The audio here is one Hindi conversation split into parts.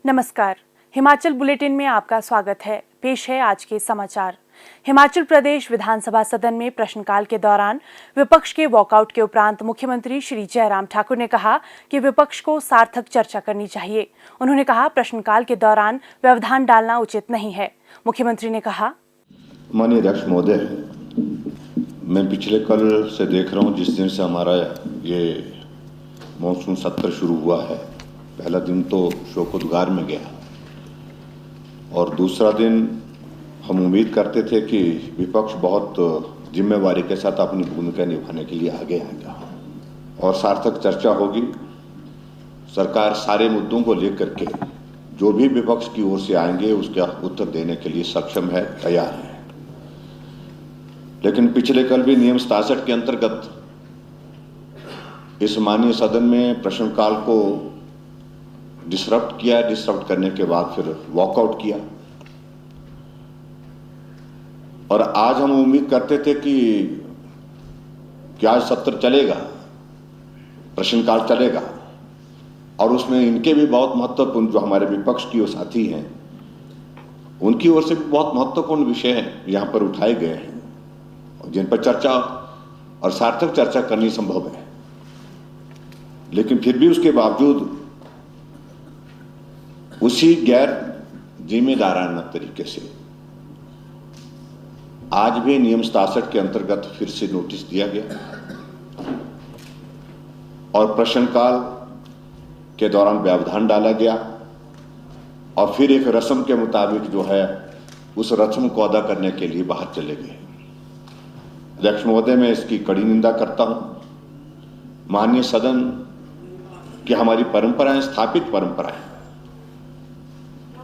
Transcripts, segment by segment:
नमस्कार। हिमाचल बुलेटिन में आपका स्वागत है। पेश है आज के समाचार। हिमाचल प्रदेश विधानसभा सदन में प्रश्नकाल के दौरान विपक्ष के वॉकआउट के उपरांत मुख्यमंत्री श्री जयराम ठाकुर ने कहा कि विपक्ष को सार्थक चर्चा करनी चाहिए। उन्होंने कहा, प्रश्नकाल के दौरान व्यवधान डालना उचित नहीं है। मुख्यमंत्री ने कहा, माननीय अध्यक्ष महोदय, मैं पिछले कल से देख रहा हूँ, जिस दिन से हमारा ये मॉनसून सत्र शुरू हुआ है, पहला दिन तो शोकोद्गार में गया और दूसरा दिन हम उम्मीद करते थे कि विपक्ष बहुत जिम्मेवारी के साथ अपनी भूमिका निभाने के लिए आगे आएगा और सार्थक चर्चा होगी। सरकार सारे मुद्दों को लेकर के जो भी विपक्ष की ओर से आएंगे उसका उत्तर देने के लिए सक्षम है, तैयार है। लेकिन पिछले कल भी नियम 67 के अंतर्गत इस माननीय सदन में प्रश्नकाल को डिसरप्ट करने के बाद फिर वॉकआउट किया और आज हम उम्मीद करते थे कि आज सत्र चलेगा, प्रश्नकाल चलेगा और उसमें इनके भी बहुत महत्वपूर्ण, जो हमारे विपक्ष की साथी हैं, उनकी ओर से भी बहुत महत्वपूर्ण विषय हैं यहाँ पर उठाए गए हैं जिन पर चर्चा और सार्थक चर्चा करनी संभव है। लेकिन फिर भी उसके बावजूद उसी गैर जिम्मेदाराना तरीके से आज भी नियम 67 के अंतर्गत फिर से नोटिस दिया गया और प्रश्नकाल के दौरान व्यवधान डाला गया और फिर एक रस्म के मुताबिक जो है उस रस्म को अदा करने के लिए बाहर चले गए। अध्यक्ष महोदय, मैं इसकी कड़ी निंदा करता हूं। माननीय सदन की हमारी परंपराएं, स्थापित परंपराएं,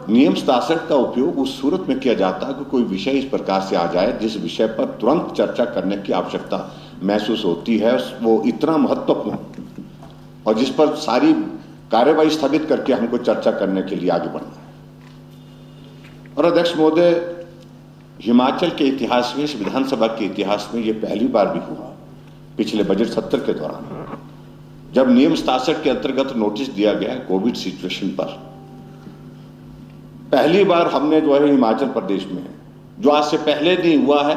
नियम 67 का उपयोग उस सूरत में किया जाता है कि कोई विषय इस प्रकार से आ जाए जिस विषय पर तुरंत चर्चा करने की आवश्यकता महसूस होती है, वो इतना महत्वपूर्ण और जिस पर सारी कार्यवाही स्थगित करके हमको चर्चा करने के लिए आगे बढ़ना है। और अध्यक्ष महोदय, हिमाचल के इतिहास में, इस विधानसभा के इतिहास में ये पहली बार भी हुआ पिछले बजट सत्र के दौरान, जब नियम 67 के अंतर्गत नोटिस दिया गया कोविड सिचुएशन पर। पहली बार हमने जो है हिमाचल प्रदेश में, जो आज से पहले नहीं हुआ है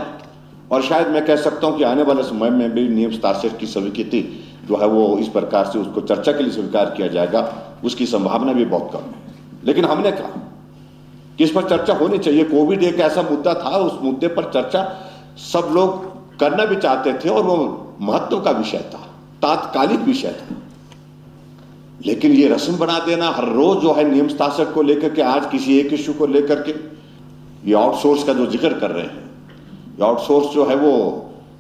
और शायद मैं कह सकता हूं कि आने वाले समय में भी नियम 67 की स्वीकृति जो है वो इस प्रकार से उसको चर्चा के लिए स्वीकार किया जाएगा, उसकी संभावना भी बहुत कम है। लेकिन हमने कहा कि इस पर चर्चा होनी चाहिए। कोविड एक ऐसा मुद्दा था, उस मुद्दे पर चर्चा सब लोग करना भी चाहते थे और वो महत्व का विषय था, तात्कालिक विषय था। लेकिन ये रस्म बना देना हर रोज जो है नियम 67 को लेकर के, आज किसी एक इश्यू को लेकर के, ये आउटसोर्स का जो जिक्र कर रहे हैं, ये आउटसोर्स जो है वो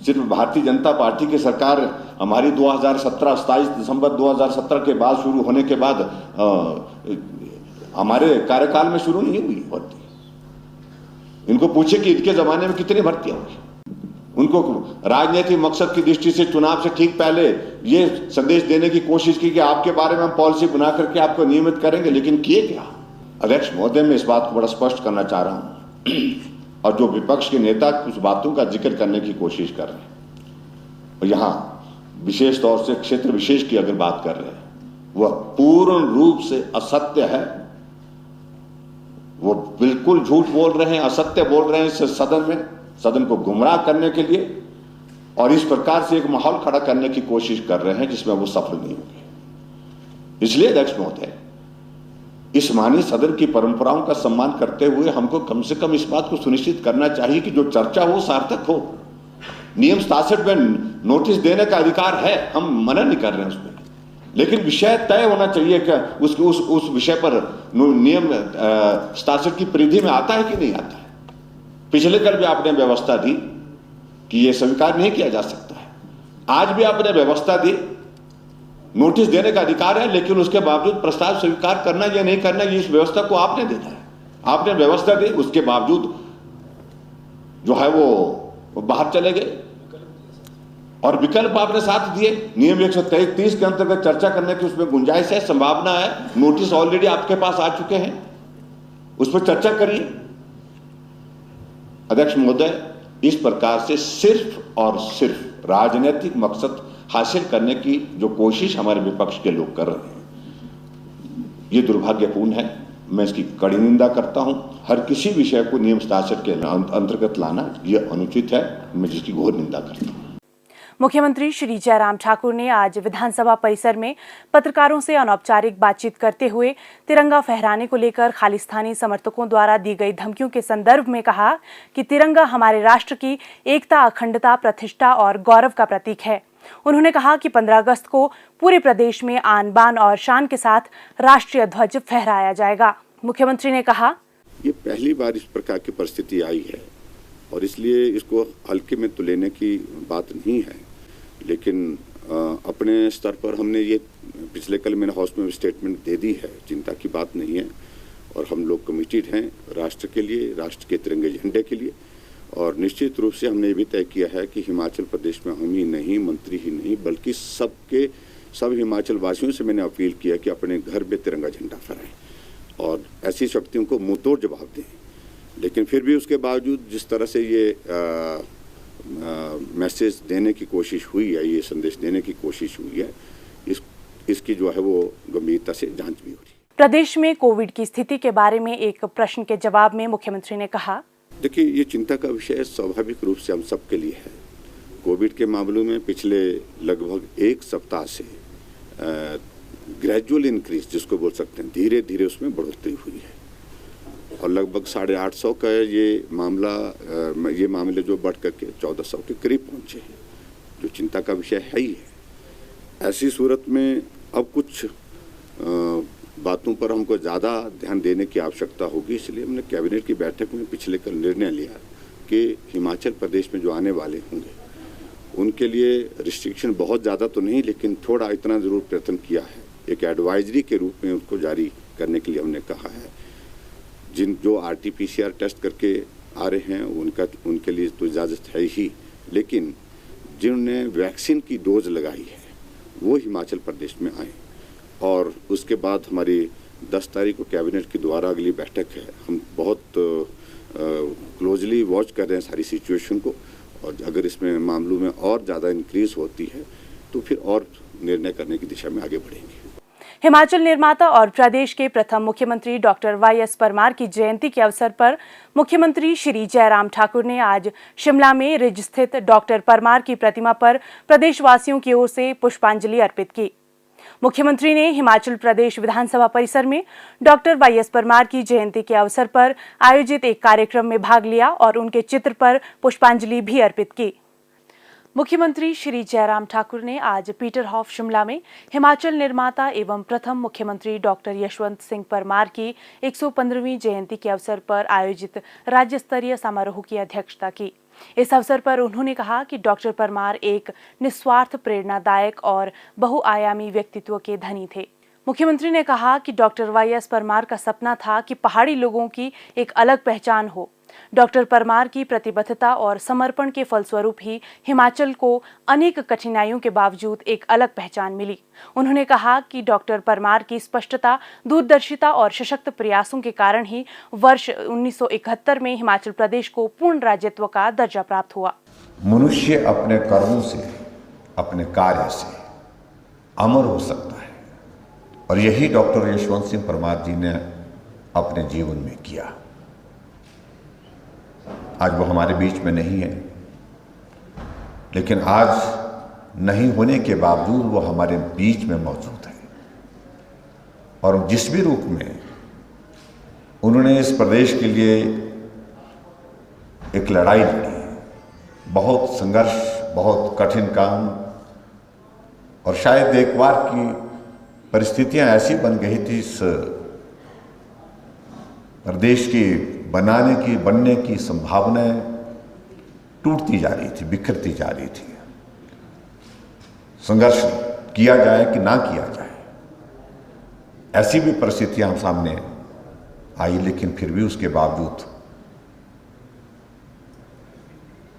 सिर्फ भारतीय जनता पार्टी की सरकार हमारी 2017 27 दिसंबर 2017 के बाद शुरू होने के बाद हमारे कार्यकाल में शुरू नहीं हुई भर्ती। इनको पूछे कि इनके जमाने में कितनी भर्तियां हुई। उनको राजनीतिक मकसद की दृष्टि से चुनाव से ठीक पहले ये संदेश देने की कोशिश की कि आपके बारे में हम पॉलिसी बना करके आपको नियमित करेंगे, लेकिन किए क्या? अध्यक्ष महोदय, मैं इस बात को बड़ा स्पष्ट करना चाह रहा हूं और जो विपक्ष के नेता कुछ बातों का जिक्र करने की कोशिश कर रहे हैं और यहां विशेष तौर से क्षेत्र विशेष की अगर बात कर रहे हैं, वह पूर्ण रूप से असत्य है। वो बिल्कुल झूठ बोल रहे हैं, असत्य बोल रहे हैं इस सदन में, सदन को गुमराह करने के लिए और इस प्रकार से एक माहौल खड़ा करने की कोशिश कर रहे हैं जिसमें वो सफल नहीं होंगे। इसलिए अध्यक्ष महोदय, इस माननीय सदन की परंपराओं का सम्मान करते हुए हमको कम से कम इस बात को सुनिश्चित करना चाहिए कि जो चर्चा हो सार्थक हो। नियम 67 में नोटिस देने का अधिकार है, हम मना नहीं कर रहे हैं उसमें, लेकिन विषय तय होना चाहिए कि उस विषय पर नियम 67 की परिधि में आता है कि नहीं आता है। पिछले कल भी आपने व्यवस्था दी कि यह स्वीकार नहीं किया जा सकता है, आज भी आपने व्यवस्था दी, नोटिस देने का अधिकार है, लेकिन उसके बावजूद प्रस्ताव स्वीकार करना या नहीं करना ये इस व्यवस्था को आपने देना है। आपने व्यवस्था दी, उसके बावजूद जो है वो बाहर चले गए और विकल्प आपने साथ दिए। नियम 133 के अंतर्गत चर्चा करने की उसमें गुंजाइश है, संभावना है, नोटिस ऑलरेडी आपके पास आ चुके हैं, उस पर चर्चा करिए। अध्यक्ष महोदय, इस प्रकार से सिर्फ और सिर्फ राजनीतिक मकसद हासिल करने की जो कोशिश हमारे विपक्ष के लोग कर रहे हैं, ये दुर्भाग्यपूर्ण है। मैं इसकी कड़ी निंदा करता हूं। हर किसी विषय को नियम शासन के अंतर्गत लाना यह अनुचित है, मैं जिसकी घोर निंदा करता हूं। मुख्यमंत्री श्री जयराम ठाकुर ने आज विधानसभा परिसर में पत्रकारों से अनौपचारिक बातचीत करते हुए तिरंगा फहराने को लेकर खालिस्तानी समर्थकों द्वारा दी गई धमकियों के संदर्भ में कहा कि तिरंगा हमारे राष्ट्र की एकता, अखंडता, प्रतिष्ठा और गौरव का प्रतीक है। उन्होंने कहा कि 15 अगस्त को पूरे प्रदेश में आन बान और शान के साथ राष्ट्रीय ध्वज फहराया जाएगा। मुख्यमंत्री ने कहा, ये पहली बार इस प्रकार की परिस्थिति आई है और इसलिए इसको हल्के में तो लेने की बात नहीं है, लेकिन अपने स्तर पर हमने ये पिछले कल मैंने हाउस में स्टेटमेंट दे दी है, चिंता की बात नहीं है और हम लोग कमिटेड हैं राष्ट्र के लिए, राष्ट्र के तिरंगे झंडे के लिए। और निश्चित रूप से हमने ये भी तय किया है कि हिमाचल प्रदेश में हम ही नहीं, मंत्री ही नहीं, बल्कि सब हिमाचल वासियों से मैंने अपील किया कि अपने घर में तिरंगा झंडा फहराएं और ऐसी शक्तियों को मुंहतोड़ जवाब दें। लेकिन फिर भी उसके बावजूद जिस तरह से ये मैसेज देने की कोशिश हुई है, ये संदेश देने की कोशिश हुई है, इसकी जो है वो गंभीरता से जांच भी हो रही है। प्रदेश में कोविड की स्थिति के बारे में एक प्रश्न के जवाब में मुख्यमंत्री ने कहा, देखिए, ये चिंता का विषय स्वाभाविक रूप से हम सबके लिए है। कोविड के मामलों में पिछले लगभग एक सप्ताह से ग्रेजुअल इंक्रीज जिसको बोल सकते हैं, धीरे धीरे उसमें बढ़ोतरी हुई है और लगभग 850 का ये मामले जो बढ़ करके 1400 के करीब पहुंचे हैं, जो चिंता का विषय है ही है। ऐसी सूरत में अब कुछ बातों पर हमको ज़्यादा ध्यान देने की आवश्यकता होगी, इसलिए हमने कैबिनेट की बैठक में पिछले कल निर्णय लिया कि हिमाचल प्रदेश में जो आने वाले होंगे उनके लिए रिस्ट्रिक्शन बहुत ज़्यादा तो नहीं, लेकिन थोड़ा इतना ज़रूर प्रयत्न किया है, एक एडवाइजरी के रूप में उनको जारी करने के लिए हमने कहा है। जो RT-PCR टेस्ट करके आ रहे हैं उनके लिए तो इजाज़त है ही, लेकिन जिन्होंने वैक्सीन की डोज लगाई है वो हिमाचल प्रदेश में आए। और उसके बाद हमारी 10 तारीख को कैबिनेट के द्वारा अगली बैठक है। हम बहुत क्लोजली वॉच कर रहे हैं सारी सिचुएशन को और अगर इसमें मामलों में और ज़्यादा इंक्रीज होती है तो फिर और निर्णय करने की दिशा में आगे बढ़ेंगे। हिमाचल निर्माता और प्रदेश के प्रथम मुख्यमंत्री डॉक्टर YS परमार की जयंती के अवसर पर मुख्यमंत्री श्री जयराम ठाकुर ने आज शिमला में रिज स्थित डॉक्टर परमार की प्रतिमा पर प्रदेशवासियों की ओर से पुष्पांजलि अर्पित की। मुख्यमंत्री ने हिमाचल प्रदेश विधानसभा परिसर में डॉक्टर YS परमार की जयंती के अवसर पर आयोजित एक कार्यक्रम में भाग लिया और उनके चित्र पर पुष्पांजलि भी अर्पित की। मुख्यमंत्री श्री जयराम ठाकुर ने आज पीटरहॉफ शिमला में हिमाचल निर्माता एवं प्रथम मुख्यमंत्री डॉक्टर यशवंत सिंह परमार की 115वीं जयंती के अवसर पर आयोजित राज्य स्तरीय समारोह की अध्यक्षता की। इस अवसर पर उन्होंने कहा कि डॉक्टर परमार एक निस्वार्थ, प्रेरणादायक और बहुआयामी व्यक्तित्व के धनी थे। मुख्यमंत्री ने कहा कि डॉक्टर YS परमार का सपना था कि पहाड़ी लोगों की एक अलग पहचान हो। डॉक्टर परमार की प्रतिबद्धता और समर्पण के फलस्वरूप ही हिमाचल को अनेक कठिनाइयों के बावजूद एक अलग पहचान मिली। उन्होंने कहा कि डॉक्टर परमार की स्पष्टता, दूरदर्शिता और सशक्त प्रयासों के कारण ही वर्ष 1971 में हिमाचल प्रदेश को पूर्ण राज्यत्व का दर्जा प्राप्त हुआ। मनुष्य अपने कर्मों से, अपने कार्य से अमर हो सकता है और यही डॉक्टर यशवंत सिंह परमार जी ने अपने जीवन में किया। आज वो हमारे बीच में नहीं है, लेकिन आज नहीं होने के बावजूद वो हमारे बीच में मौजूद है और जिस भी रूप में उन्होंने इस प्रदेश के लिए एक लड़ाई लड़ी, बहुत संघर्ष, बहुत कठिन काम और शायद एक बार की परिस्थितियां ऐसी बन गई थी इस प्रदेश की बनने की संभावनाएं टूटती जा रही थी, बिखरती जा रही थी। संघर्ष किया जाए कि ना किया जाए, ऐसी भी परिस्थितियां हम सामने आई, लेकिन फिर भी उसके बावजूद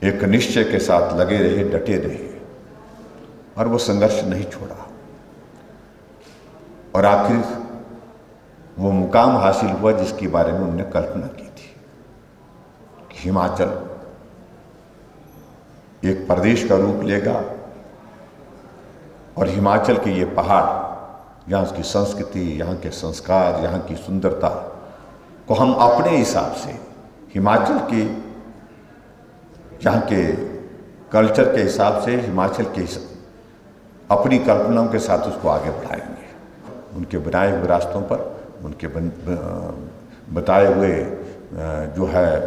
एक निश्चय के साथ लगे रहे, डटे रहे और वो संघर्ष नहीं छोड़ा और आखिर वो मुकाम हासिल हुआ जिसके बारे में उन्होंने कल्पना की थी। हिमाचल एक प्रदेश का रूप लेगा और हिमाचल के ये पहाड़, यहाँ की संस्कृति, यहाँ के संस्कार, यहाँ की सुंदरता को हम अपने हिसाब से हिमाचल की यहाँ के कल्चर के हिसाब से, हिमाचल के अपनी कल्पनाओं के साथ उसको आगे बढ़ाएंगे। उनके बनाए हुए रास्तों पर, उनके बताए हुए जो है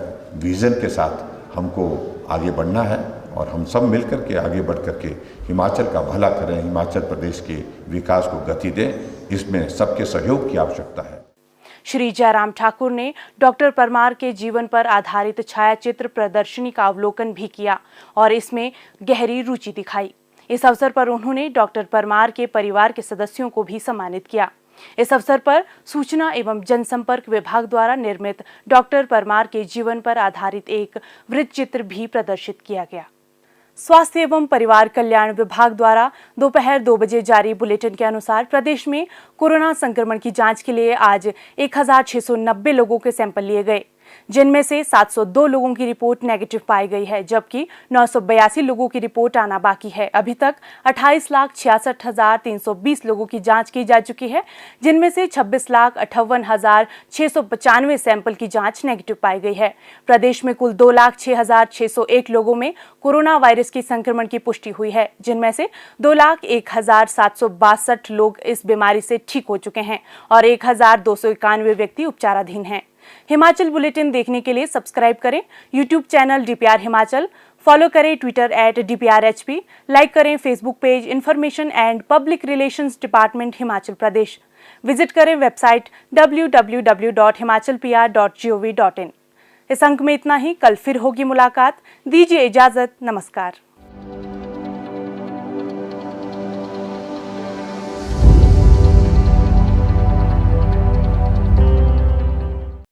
विज़न के साथ हमको आगे बढ़ना है और हम सब मिलकर के आगे बढ़ कर के हिमाचल का भला करें, हिमाचल प्रदेश के विकास को गति दें। इसमें सबके सहयोग की आवश्यकता है। श्री जयराम ठाकुर ने डॉक्टर परमार के जीवन पर आधारित छायाचित्र प्रदर्शनी का अवलोकन भी किया और इसमें गहरी रुचि दिखाई। इस अवसर पर उन्होंने डॉक्टर परमार के परिवार के सदस्यों को भी सम्मानित किया। इस अवसर पर सूचना एवं जनसंपर्क विभाग द्वारा निर्मित डॉक्टर परमार के जीवन पर आधारित एक वृत्तचित्र भी प्रदर्शित किया गया। स्वास्थ्य एवं परिवार कल्याण विभाग द्वारा दोपहर 2 बजे जारी बुलेटिन के अनुसार प्रदेश में कोरोना संक्रमण की जांच के लिए आज 1690 लोगों के सैंपल लिए गए, जिनमें से 702 लोगों की रिपोर्ट नेगेटिव पाई गई है, जबकि 982 लोगों की रिपोर्ट आना बाकी है। अभी तक 28,66,320 लोगों की जांच की जा चुकी है, जिनमें से 26,58,695 सैंपल की जांच नेगेटिव पाई गई है। प्रदेश में कुल 2,06,601 लोगों में कोरोना वायरस की संक्रमण की पुष्टि हुई है, जिनमें से 2,01,762 लोग इस बीमारी से ठीक हो चुके हैं और 1,291 व्यक्ति उपचाराधीन हैं। हिमाचल बुलेटिन देखने के लिए सब्सक्राइब करें YouTube channel DPR Himachal, follow करें ट्विटर @DPRHP, लाइक करें Facebook page information and public relations department Himachal Pradesh, visit करें वेबसाइट www.himachalpr.gov.in। इस अंक में इतना ही। कल फिर होगी मुलाकात। दीजिए इजाजत। नमस्कार।